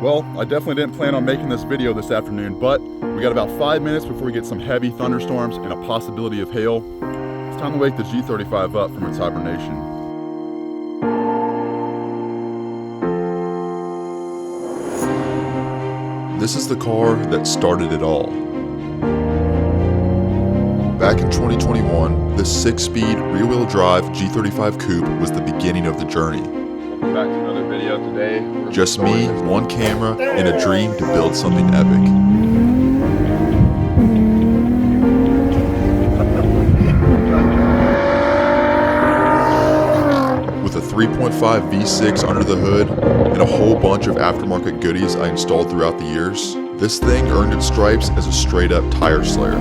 Well, I definitely didn't plan on making this video this afternoon, but we got about 5 minutes before we get some heavy thunderstorms and a possibility of hail. It's time to wake the G35 up from its hibernation. This is the car that started it all. Back in 2021, this 6-speed rear-wheel drive G35 Coupe was the beginning of the journey. Welcome back to another video today. Just me, one camera, and a dream to build something epic. With a 3.5 V6 under the hood and a whole bunch of aftermarket goodies I installed throughout the years, this thing earned its stripes as a straight-up tire slayer.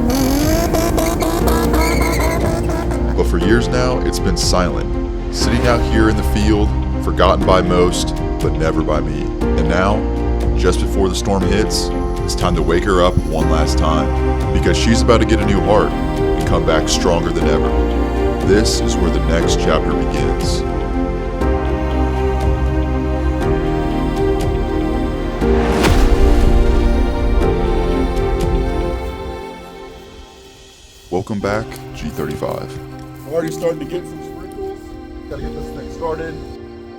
But for years now, it's been silent, sitting out here in the field, forgotten by most, but never by me. And now, just before the storm hits, it's time to wake her up one last time, because she's about to get a new heart and come back stronger than ever. This is where the next chapter begins. Welcome back, G35. I'm already starting to get some sprinkles. Gotta get this thing started.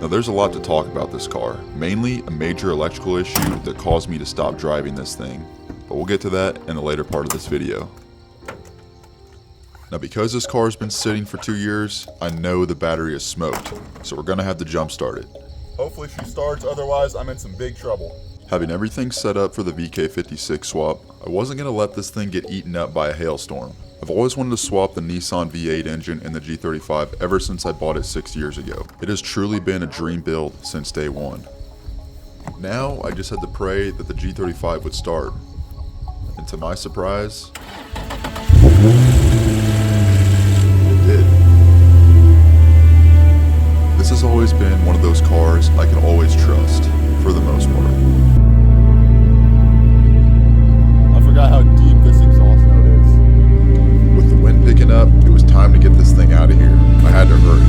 Now there's a lot to talk about this car, mainly a major electrical issue that caused me to stop driving this thing, but we'll get to that in a later part of this video. Now because this car has been sitting for 2 years, I know the battery is smoked, so we're gonna have to jump start it. Hopefully she starts, otherwise I'm in some big trouble. Having everything set up for the VK56 swap, I wasn't gonna let this thing get eaten up by a hailstorm. I've always wanted to swap the Nissan V8 engine in the G35 ever since I bought it 6 years ago. It has truly been a dream build since day one. Now I just had to pray that the G35 would start. And to my surprise, it did. This has always been one of those cars I can always trust, for the most part. I forgot how deep this exhaust note is. With the wind picking up, it was time to get this thing out of here. I had to hurry.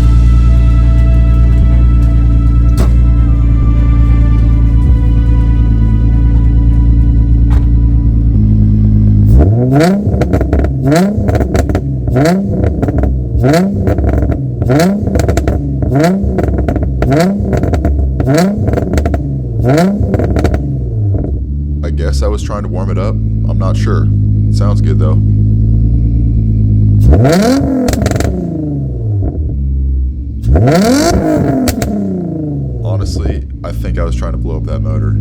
I guess I was trying to warm it up. I'm not sure. It sounds good though. Honestly, I think I was trying to blow up that motor.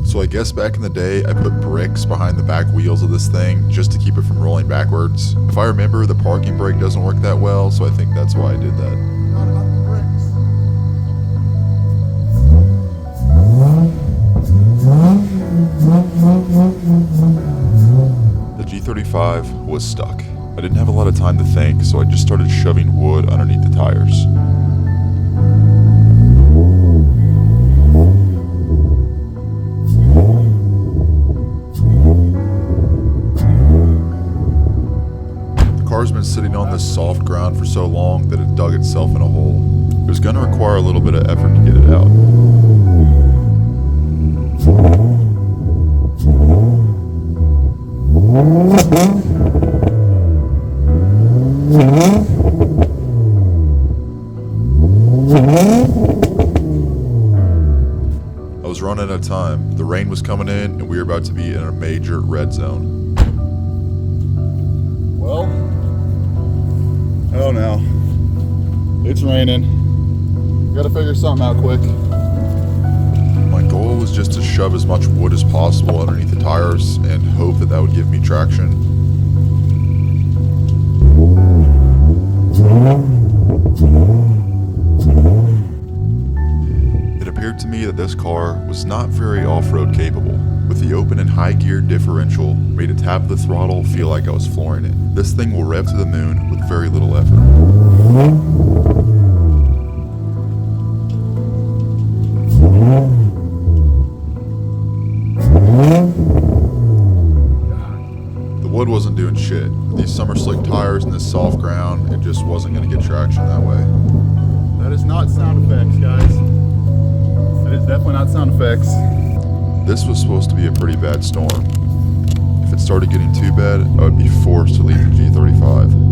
So I guess back in the day, I put bricks behind the back wheels of this thing just to keep it from rolling backwards. If I remember, the parking brake doesn't work that well, so I think that's why I did that. Not about the bricks. The G35 was stuck. I didn't have a lot of time to think, so I just started shoving wood underneath the tires. The car's been sitting on this soft ground for so long that it dug itself in a hole. It was going to require a little bit of effort to get it out. I was running out of time. The rain was coming in and we were about to be in a major red zone. Well, oh no. It's raining. Gotta figure something out quick. My goal was just to shove as much wood as possible underneath the tires and hope that that would give me traction. It appeared to me that this car was not very off-road capable, with the open and high gear differential made a tap of the throttle feel like I was flooring it. This thing will rev to the moon with very little effort. The wood wasn't doing shit. With these summer slick tires and this soft ground, it just wasn't going to get traction that way. That is not sound effects, guys. fix. This was supposed to be a pretty bad storm. If it started getting too bad, I would be forced to leave the G35.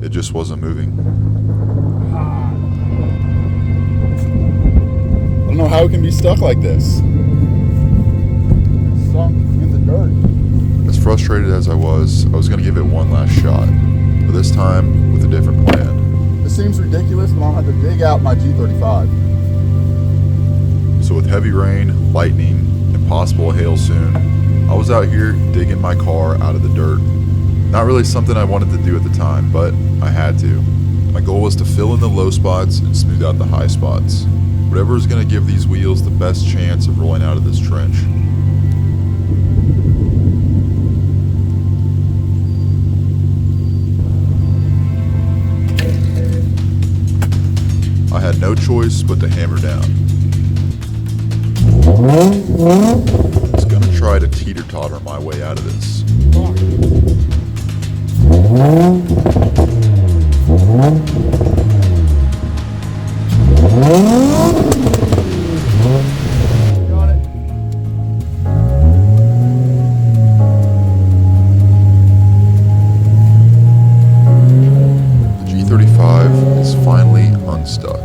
It just wasn't moving. I don't know how it can be stuck like this. It's sunk in the dirt. As frustrated as I was going to give it one last shot, but this time with a different plan. This seems ridiculous, but I'll have to dig out my G35. So with heavy rain, lightning, and possible hail soon, I was out here digging my car out of the dirt. Not really something I wanted to do at the time, but I had to. My goal was to fill in the low spots and smooth out the high spots. Whatever is going to give these wheels the best chance of rolling out of this trench. I had no choice but to hammer down. It's going to try to teeter-totter my way out of this. Got it. The G35 is finally unstuck.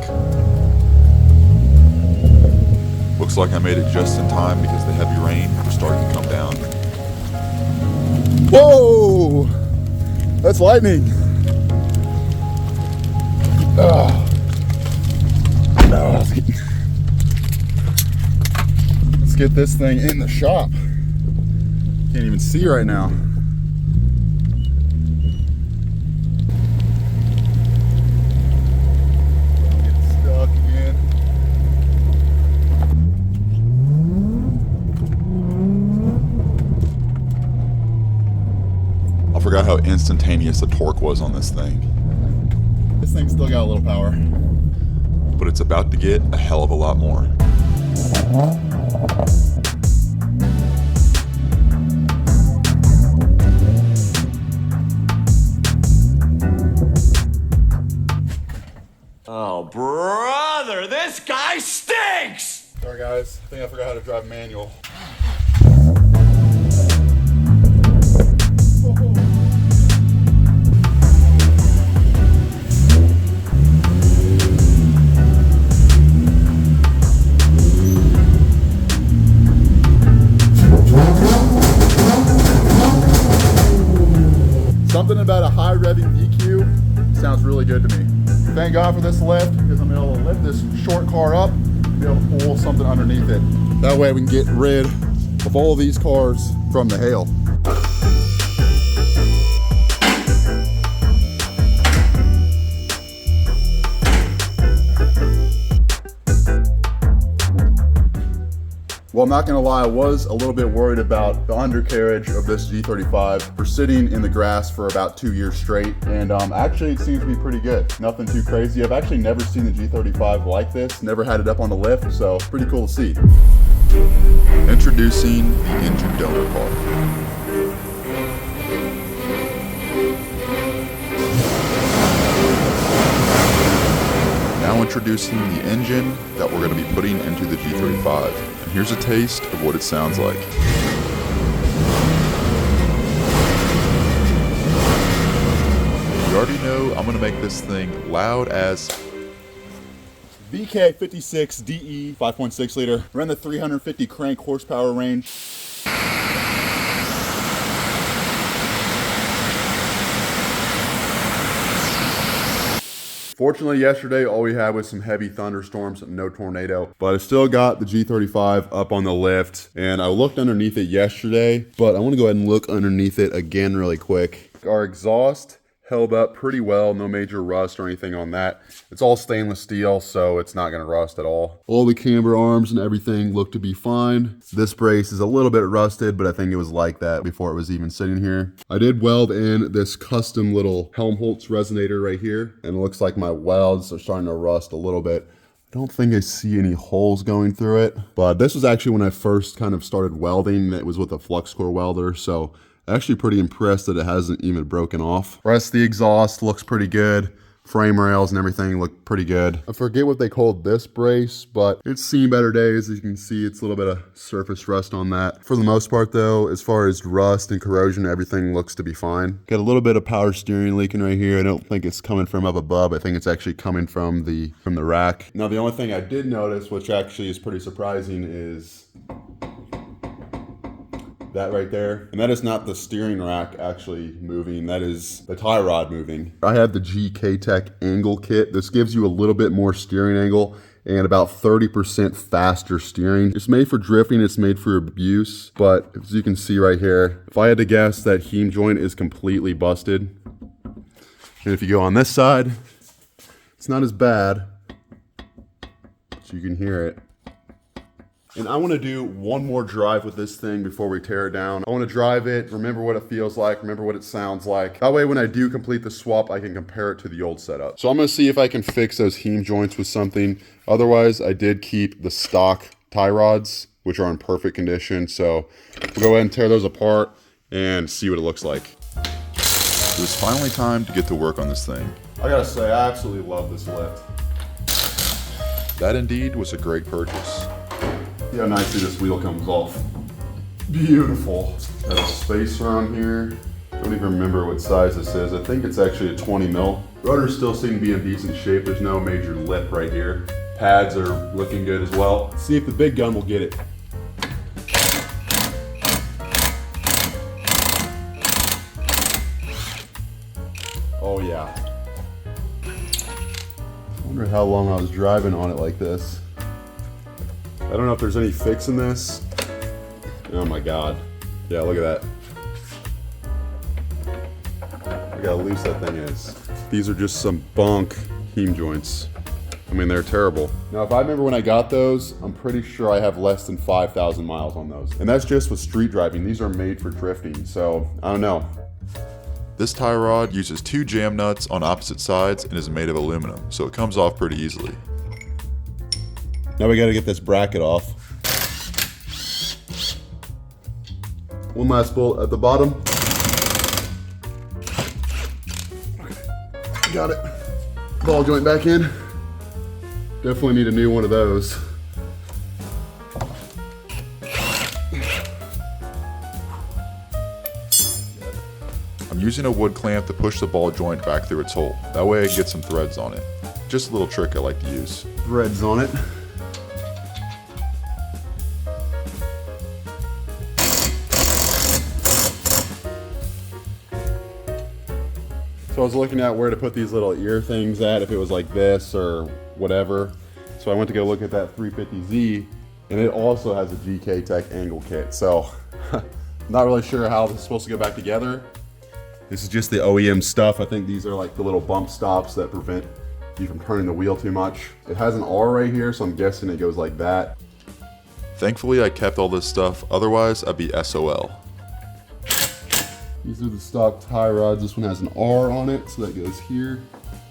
Looks like I made it just in time because the heavy rain was starting to come down. Whoa! That's lightning. Let's get this thing in the shop. Can't even see right now. Get stuck again. I forgot how instantaneous the torque was on this thing, This thing's still got a little power. but it's about to get a hell of a lot more. Oh, brother, this guy stinks! Sorry guys, I think I forgot how to drive manual. Something about a high revving EQ sounds really good to me. Thank God for this lift, because I'm able to lift this short car up and be able to pull something underneath it. That way we can get rid of all of these cars from the hail. Well, I'm not gonna lie, I was a little bit worried about the undercarriage of this G35 for sitting in the grass for about 2 years straight, and actually it seems to be pretty good. Nothing too crazy. I've actually never seen the G35 like this, never had it up on the lift, so pretty cool to see. Introducing the engine donor car. Now introducing the engine that we're going to be putting into the G35. And here's a taste of what it sounds like. You already know I'm going to make this thing loud as VK56 DE 5.6 liter, around the 350 crank horsepower range. Fortunately, yesterday all we had was some heavy thunderstorms, no tornado, but I still got the G35 up on the lift, and I looked underneath it yesterday, but I want to go ahead and look underneath it again really quick. Our exhaust held up pretty well. No major rust or anything on that. It's all stainless steel, so it's not going to rust at all. All the camber arms and everything look to be fine. This brace is a little bit rusted, but I think it was like that before it was even sitting here. I did weld in this custom little Helmholtz resonator right here, and it looks like my welds are starting to rust a little bit. I don't think I see any holes going through it, but this was actually when I first kind of started welding. It was with a flux core welder, so actually pretty impressed that it hasn't even broken off. Rest of the exhaust looks pretty good. Frame rails and everything look pretty good. I forget what they called this brace, but it's seen better days. As you can see, it's a little bit of surface rust on that. For the most part though, as far as rust and corrosion, everything looks to be fine. Got a little bit of power steering leaking right here. I don't think it's coming from up above. I think it's actually coming from the rack. Now the only thing I did notice, which actually is pretty surprising, is that right there. And that is not the steering rack actually moving, that is the tie rod moving. I have the GK Tech angle kit. This gives you a little bit more steering angle and about 30% faster steering. It's made for drifting, it's made for abuse, but as you can see right here, if I had to guess, that heme joint is completely busted. And if you go on this side, it's not as bad, so you can hear it. And I want to do one more drive with this thing before we tear it down. I want to drive it, remember what it feels like, remember what it sounds like. That way when I do complete the swap, I can compare it to the old setup. So I'm going to see if I can fix those heme joints with something. Otherwise, I did keep the stock tie rods, which are in perfect condition. So we'll go ahead and tear those apart and see what it looks like. It was finally time to get to work on this thing. I gotta say, I absolutely love this lift. That indeed was a great purchase. See how nicely this wheel comes off. Beautiful. Got a space around here. I don't even remember what size this is. I think it's actually a 20 mil. Rudders still seem to be in decent shape. There's no major lip right here. Pads are looking good as well. Let's see if the big gun will get it. Oh yeah. I wonder how long I was driving on it like this. I don't know if there's any fix in this. Oh my God. Yeah, look at that. Look how loose that thing is. These are just some bunk heme joints. I mean, they're terrible. Now, if I remember when I got those, I'm pretty sure I have less than 5,000 miles on those. And that's just with street driving. These are made for drifting, so I don't know. This tie rod uses 2 jam nuts on opposite sides and is made of aluminum, so it comes off pretty easily. Now we gotta get this bracket off. One last bolt at the bottom. Got it. Ball joint back in. Definitely need a new one of those. I'm using a wood clamp to push the ball joint back through its hole. That way I can get some threads on it. Just a little trick I like to use. Threads on it. So I was looking at where to put these little ear things at, if it was like this or whatever. So I went to go look at that 350Z, and it also has a GK Tech angle kit. So not really sure how this is supposed to go back together. This is just the OEM stuff. I think these are like the little bump stops that prevent you from turning the wheel too much. It has an R right here, so I'm guessing it goes like that. Thankfully I kept all this stuff, otherwise I'd be SOL. These are the stock tie rods. This one has an R on it, so that goes here.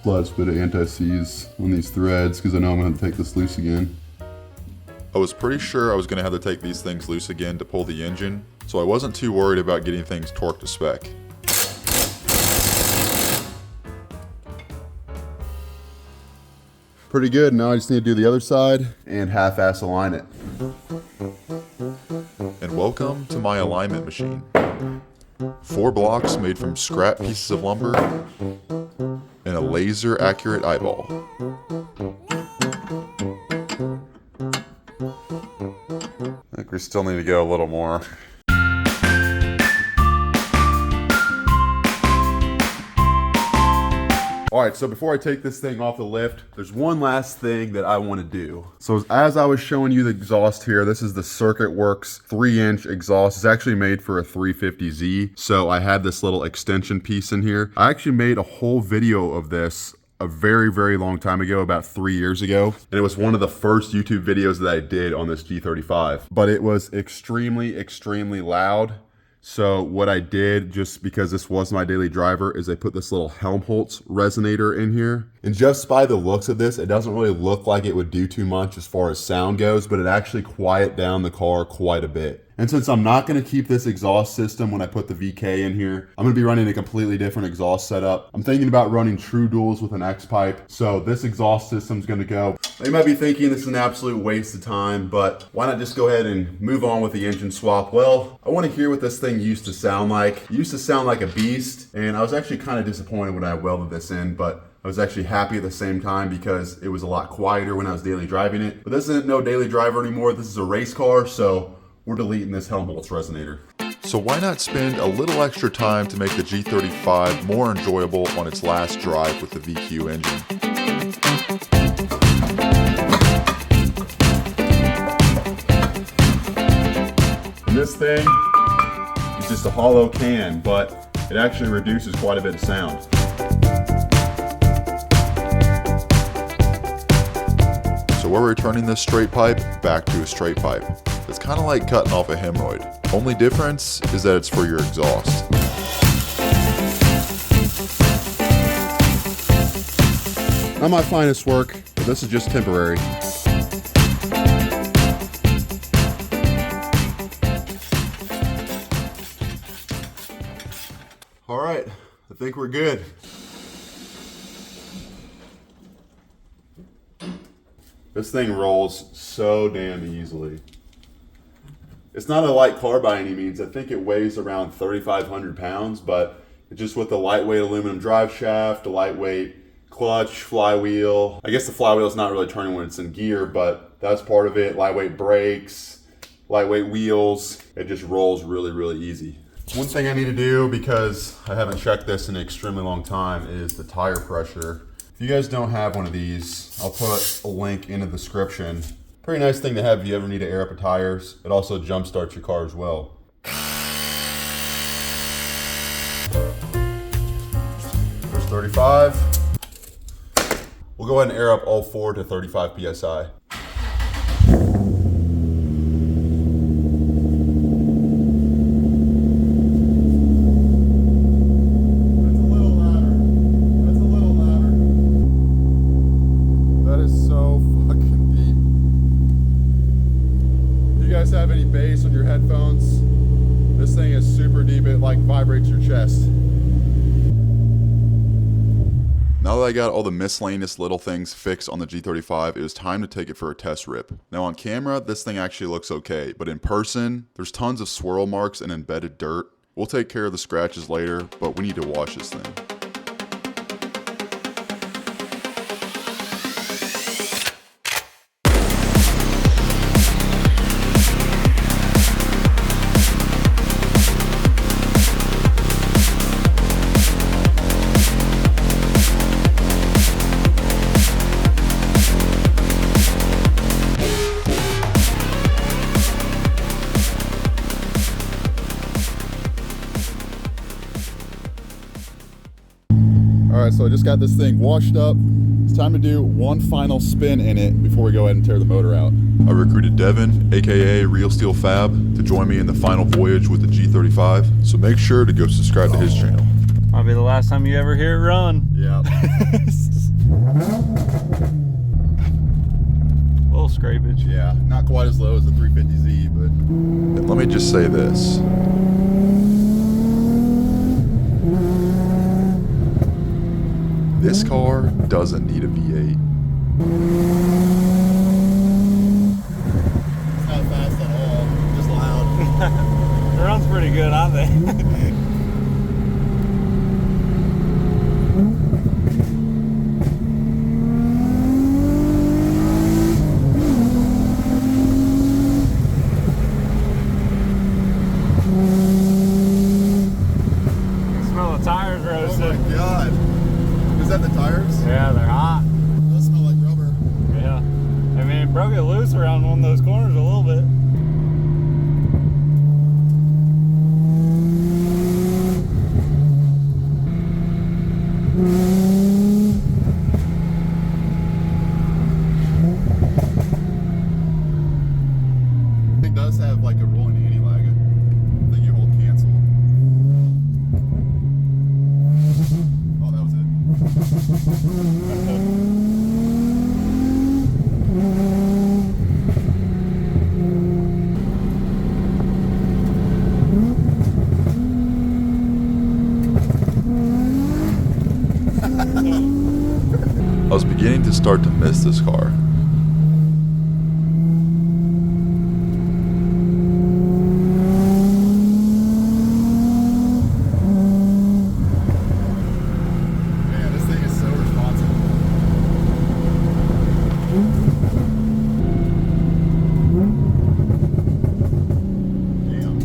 Last bit of anti-seize on these threads, because I know I'm gonna have to take this loose again. I was pretty sure I was gonna have to take these things loose again to pull the engine, so I wasn't too worried about getting things torqued to spec. Pretty good. Now I just need to do the other side and half-ass align it. And welcome to my alignment machine. 4 blocks made from scrap pieces of lumber and a laser accurate eyeball. I think we still need to go a little more. All right, so before I take this thing off the lift, there's one last thing that I want to do. So as I was showing you the exhaust here, this is the Circuit Works 3-inch exhaust. It's actually made for a 350Z. So I had this little extension piece in here. I actually made a whole video of this a very, very long time ago, about 3 years ago. And it was one of the first YouTube videos that I did on this G35. But it was extremely, extremely loud. So what I did, just because this was my daily driver, is I put this little Helmholtz resonator in here. And just by the looks of this, it doesn't really look like it would do too much as far as sound goes, but it actually quiet down the car quite a bit. And since I'm not gonna keep this exhaust system when I put the VK in here, I'm gonna be running a completely different exhaust setup. I'm thinking about running true duals with an X-pipe. So this exhaust system's gonna go. You might be thinking this is an absolute waste of time, but why not just go ahead and move on with the engine swap? Well, I wanna hear what this thing used to sound like. It used to sound like a beast, and I was actually kind of disappointed when I welded this in, but I was actually happy at the same time because it was a lot quieter when I was daily driving it. But this isn't no daily driver anymore. This is a race car, so we're deleting this Helmholtz resonator. So why not spend a little extra time to make the G35 more enjoyable on its last drive with the VQ engine? And this thing is just a hollow can, but it actually reduces quite a bit of sound. So we're returning this straight pipe back to a straight pipe. It's kind of like cutting off a hemorrhoid. Only difference is that it's for your exhaust. Not my finest work, but this is just temporary. All right, I think we're good. This thing rolls so damn easily. It's not a light car by any means. I think it weighs around 3,500 pounds, but just with the lightweight aluminum drive shaft, the lightweight clutch, flywheel. I guess the flywheel's not really turning when it's in gear, but that's part of it. Lightweight brakes, lightweight wheels. It just rolls really, really easy. One thing I need to do, because I haven't checked this in an extremely long time, is the tire pressure. If you guys don't have one of these, I'll put a link in the description. Pretty nice thing to have if you ever need to air up your tires. It also jump starts your car as well. There's 35. We'll go ahead and air up all 4 to 35 PSI. Have any bass on your headphones, this thing is super deep. It like vibrates your chest. Now that I got all the miscellaneous little things fixed on the G35, it was time to take it for a test rip. Now on camera, this thing actually looks okay, but in person, there's tons of swirl marks and embedded dirt. We'll take care of the scratches later, but we need to wash this thing. All right, so I just got this thing washed up. It's time to do one final spin in it before we go ahead and tear the motor out. I recruited Devin, aka Real Steel Fab, to join me in the final voyage with the G35, so make sure to go subscribe to his channel. Might be the last time you ever hear it run. Yeah. A little scrapage. Yeah, not quite as low as the 350Z, but... And let me just say this. This car doesn't need a V8. It's not fast at all, just loud. It runs pretty good, I think. Is that the tire tires? Yeah, they're hot. It does smell like rubber. Yeah. I mean, it broke it loose around one of those corners a little bit. It does have like a rolling anti-lag. I think you hold cancel. Oh, that was I was beginning to start to miss this car. Man, this thing is so responsive. Damn.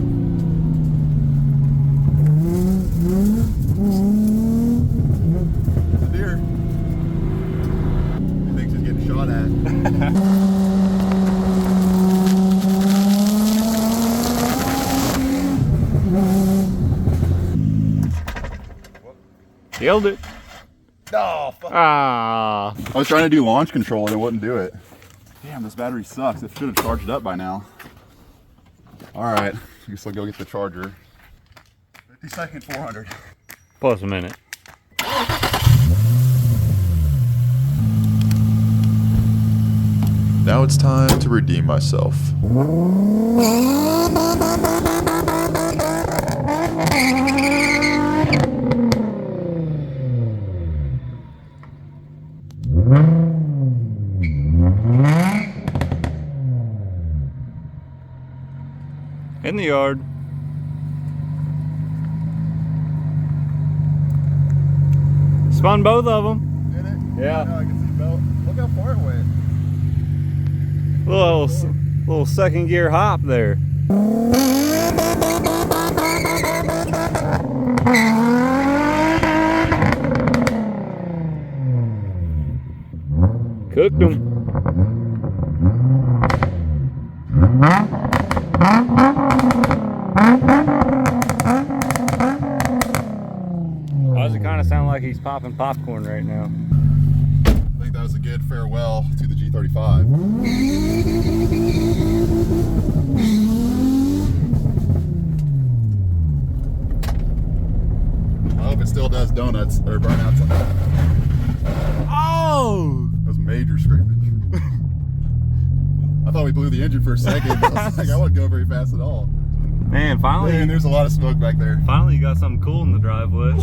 It's a deer. He thinks he's getting shot at. Killed it. Oh, fuck. Ah. I was trying to do launch control and it wouldn't do it. Damn, this battery sucks. It should have charged up by now. All right, I guess I'll go get the charger. 52nd 400. Plus a minute. Now it's time to redeem myself. In the yard. Spun both of them. Did it? Yeah. I can see belt. Look how far it went. Little second gear hop there. Cooked them. Why does it kind of sound like he's popping popcorn right now? I think that was a good farewell to the G35. I hope it still does donuts or burnouts on that. Oh! That was major scrapage. I thought we blew the engine for a second, but I was like, I wouldn't go very fast at all. Man, finally, Man, there's a lot of smoke back there. finally you got something cool in the driveway.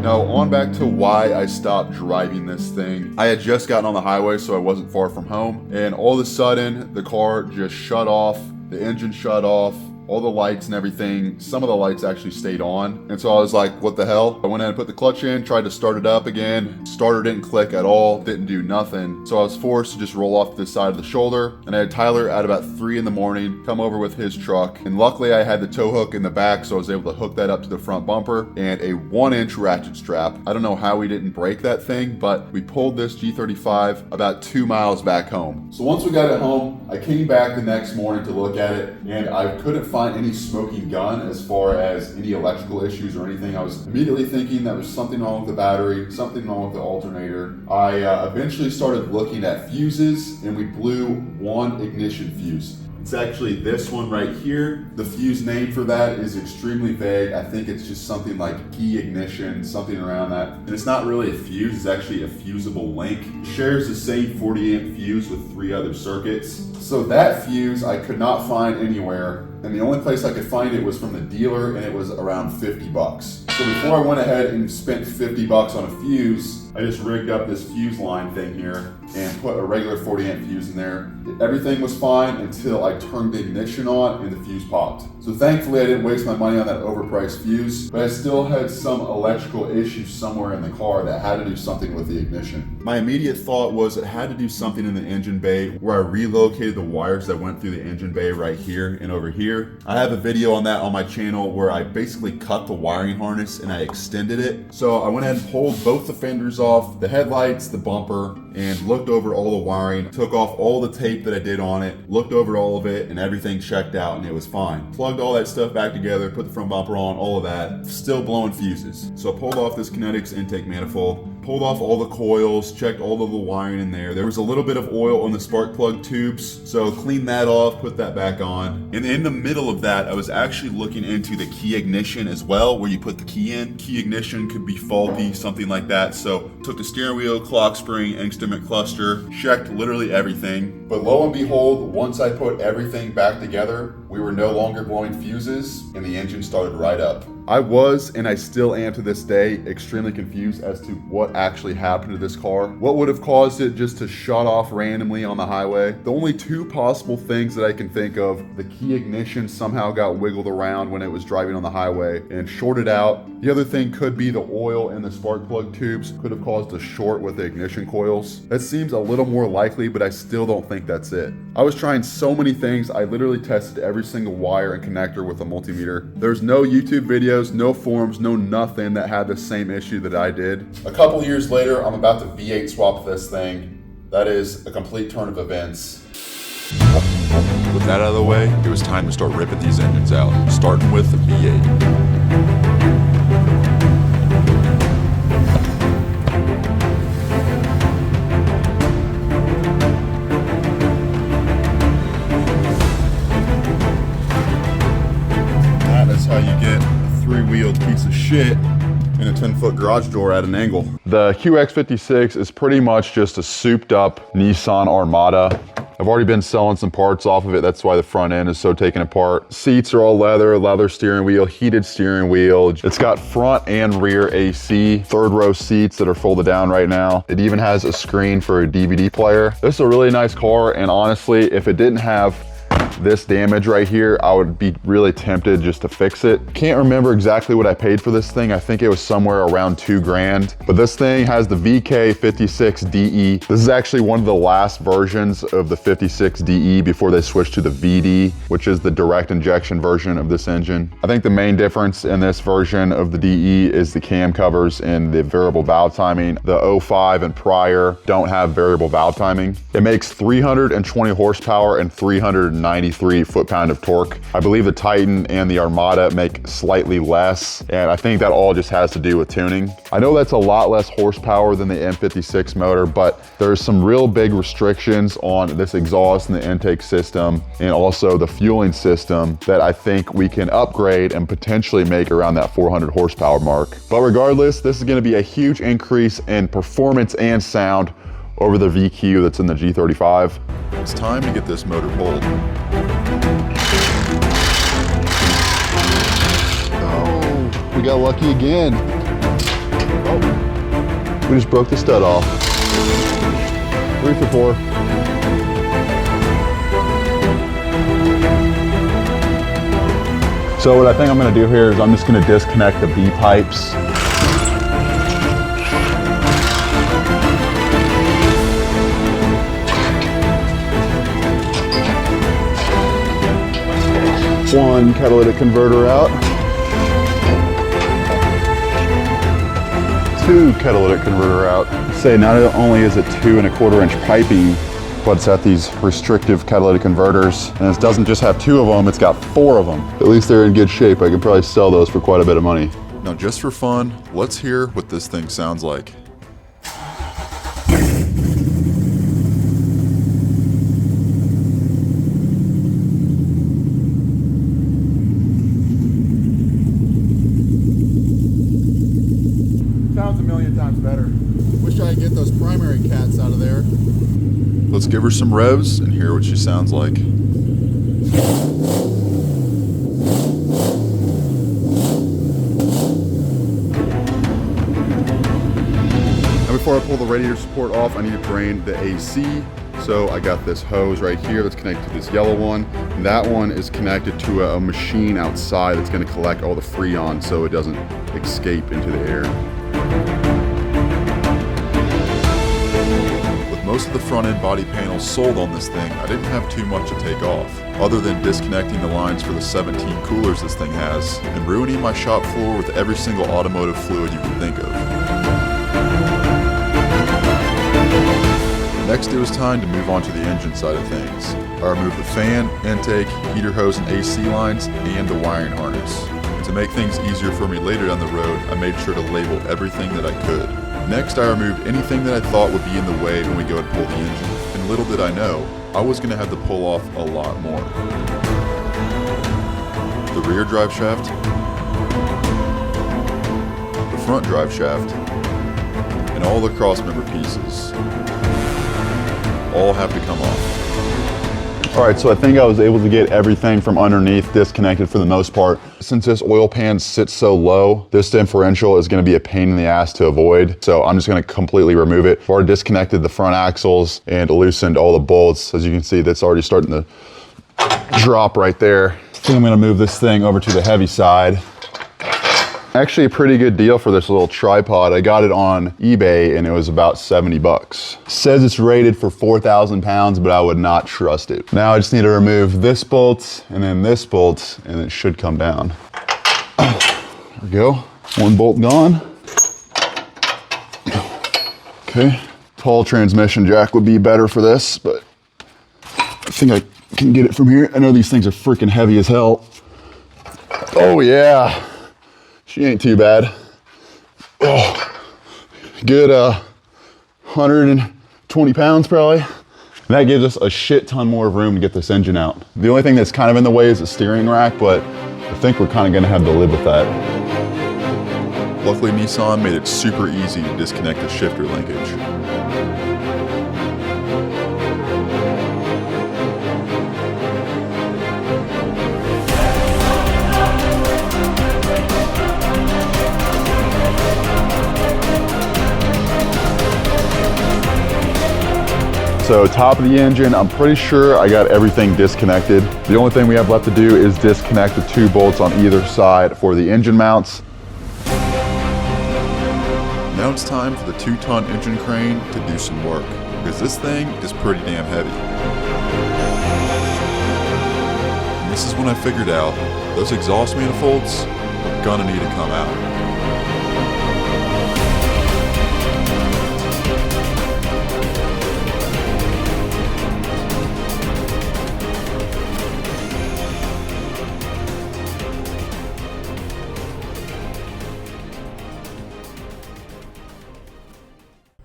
Now, on back to why I stopped driving this thing. I had just gotten on the highway, so I wasn't far from home, and all of a sudden, the car just shut off, the engine shut off, all the lights and everything. Some of the lights actually stayed on, and so I was like, what the hell? I went in and put the clutch in, tried to start it up again. Starter didn't click at all, didn't do nothing. So I was forced to just roll off to the side of the shoulder, and I had Tyler at about 3 in the morning come over with his truck, and luckily I had the tow hook in the back, so I was able to hook that up to the front bumper and a 1-inch ratchet strap. I don't know how we didn't break that thing, but we pulled this G35 about 2 miles back home. So once we got it home, I came back the next morning to look at it, and I couldn't find any smoking gun as far as any electrical issues or anything. I was immediately thinking that was something wrong with the battery, something wrong with the alternator. I eventually started looking at fuses, and we blew one ignition fuse. It's actually this one right here. The fuse name for that is extremely vague. I think it's just something like key ignition, something around that. And it's not really a fuse, it's actually a fusible link. It shares the same 40 amp fuse with 3 other circuits. So that fuse I could not find anywhere, and the only place I could find it was from the dealer, and it was around 50 bucks. So before I went ahead and spent 50 bucks on a fuse, I just rigged up this fuse line thing here. and put a regular 40 amp fuse in there. Everything was fine until I turned the ignition on and the fuse popped. So thankfully I didn't waste my money on that overpriced fuse, but I still had some electrical issues somewhere in the car that had to do something with the ignition. My immediate thought was it had to do something in the engine bay, where I relocated the wires that went through the engine bay right here and over here. I have a video on that on my channel where I basically cut the wiring harness and I extended it. So I went ahead and pulled both the fenders off, the headlights, the bumper, and looked over all the wiring, took off all the tape that I did on it, looked over all of it, and everything checked out and it was fine. Plugged all that stuff back together, put the front bumper on, all of that, still blowing fuses. So I pulled off this Kinetics intake manifold, pulled off all the coils, checked all of the wiring in there. There was a little bit of oil on the spark plug tubes, so cleaned that off, put that back on. And in the middle of that, I was actually looking into the key ignition as well, where you put the key in. Key ignition could be faulty, something like that. So took the steering wheel, clock spring, instrument cluster, checked literally everything. But lo and behold, once I put everything back together, we were no longer blowing fuses and the engine started right up. I was, and I still am to this day, extremely confused as to what actually happened to this car. What would have caused it just to shut off randomly on the highway? The only two possible things that I can think of, the key ignition somehow got wiggled around when it was driving on the highway and shorted out. The other thing could be the oil in the spark plug tubes could have caused a short with the ignition coils. That seems a little more likely, but I still don't think that's it. I was trying so many things. I literally tested every single wire and connector with a multimeter. There's no YouTube videos, no forums, no nothing that had the same issue that I did. A couple years later, I'm about to V8 swap this thing. That is a complete turn of events. With that out of the way, it was time to start ripping these engines out, starting with the V8. That's how you get a three-wheeled piece of shit in a 10-foot garage door at an angle. The QX56 is pretty much just a souped up Nissan Armada. I've already been selling some parts off of it. That's why the front end is so taken apart. Seats are all leather steering wheel, heated steering wheel. It's got front and rear AC, third row seats that are folded down right now. It even has a screen for a DVD player. This is a really nice car, and honestly, if it didn't have this damage right here, I would be really tempted just to fix it. Can't remember exactly what I paid for this thing. I think it was somewhere around $2,000. But this thing has the VK56 DE. This is actually one of the last versions of the 56 DE before they switched to the VD, which is the direct injection version of this engine. I think the main difference in this version of the DE is the cam covers and the variable valve timing. The 05 and prior don't have variable valve timing. It makes 320 horsepower and 393 foot-pound of torque. I believe the Titan and the Armada make slightly less, and I think that all just has to do with tuning. I know that's a lot less horsepower than the M56 motor, but there's some real big restrictions on this exhaust and the intake system, and also the fueling system that I think we can upgrade and potentially make around that 400 horsepower mark. But regardless, this is going to be a huge increase in performance and sound over the VQ that's in the G35. It's time to get this motor pulled. Oh, we got lucky again. Oh, we just broke the stud off. 3 for 4. So what I think I'm gonna do here is I'm just gonna disconnect the B pipes. One catalytic converter out. 2 catalytic converter out. Say not only is it 2 1/4 inch piping, but it's at these restrictive catalytic converters. And it doesn't just have 2 of them, it's got 4 of them. At least they're in good shape. I could probably sell those for quite a bit of money. Now just for fun, let's hear what this thing sounds like. Sounds a million times better. Wish I could get those primary cats out of there. Let's give her some revs and hear what she sounds like. before I pull the radiator support off, I need to drain the AC. So I got this hose right here that's connected to this yellow one. And that one is connected to a machine outside that's gonna collect all the Freon so it doesn't escape into the air. With most of the front end body panels sold on this thing, I didn't have too much to take off, other than disconnecting the lines for the 17 coolers this thing has, and ruining my shop floor with every single automotive fluid you can think of. Next, it was time to move on to the engine side of things. I removed the fan, intake, heater hose, and AC lines, and the wiring harness. And to make things easier for me later down the road, I made sure to label everything that I could. Next, I removed anything that I thought would be in the way when we go to pull the engine. And little did I know, I was going to have to pull off a lot more. The rear drive shaft, the front drive shaft, and all the crossmember pieces all have to come off. All right, so I think I was able to get everything from underneath disconnected for the most part. Since this oil pan sits so low, this differential is gonna be a pain in the ass to avoid. So I'm just gonna completely remove it. I've already disconnected the front axles and loosened all the bolts. As you can see, that's already starting to drop right there. I think I'm gonna move this thing over to the heavy side. Actually a pretty good deal for this little tripod. I got it on eBay and it was about 70 bucks. Says it's rated for 4,000 pounds, but I would not trust it. Now I just need to remove this bolt and then this bolt and it should come down. There we go. One bolt gone. Okay. Tall transmission jack would be better for this, but I think I can get it from here. I know these things are freaking heavy as hell. Oh yeah. She ain't too bad. Oh, good 120 pounds probably. And that gives us a shit ton more room to get this engine out. The only thing that's kind of in the way is the steering rack, but I think we're kind of gonna have to live with that. Luckily, Nissan made it super easy to disconnect the shifter linkage. So top of the engine, I'm pretty sure I got everything disconnected. The only thing we have left to do is disconnect the two bolts on either side for the engine mounts. Now it's time for the 2-ton engine crane to do some work, because this thing is pretty damn heavy. And this is when I figured out those exhaust manifolds are gonna need to come out.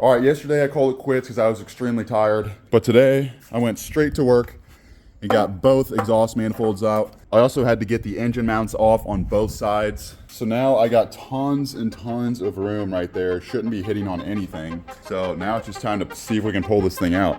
All right, yesterday I called it quits because I was extremely tired. But today I went straight to work and got both exhaust manifolds out. I also had to get the engine mounts off on both sides. So now I got tons and tons of room right there. Shouldn't be hitting on anything. So now it's just time to see if we can pull this thing out.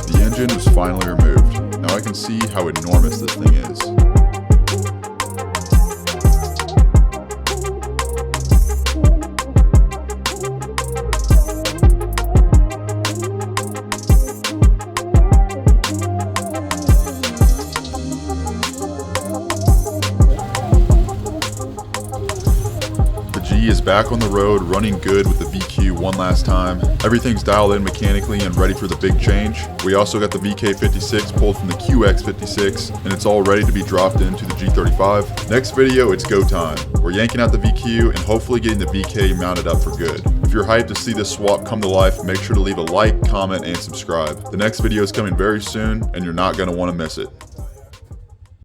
The engine was finally removed. Now I can see how enormous this thing is. Is back on the road, running good with the VQ one last time. Everything's dialed in mechanically and ready for the big change. We also got the VK56 pulled from the QX56, and it's all ready to be dropped into the G35. Next video, it's go time. We're yanking out the VQ and hopefully getting the VK mounted up for good. If you're hyped to see this swap come to life, make sure to leave a like, comment, and subscribe. The next video is coming very soon, and you're not going to want to miss it.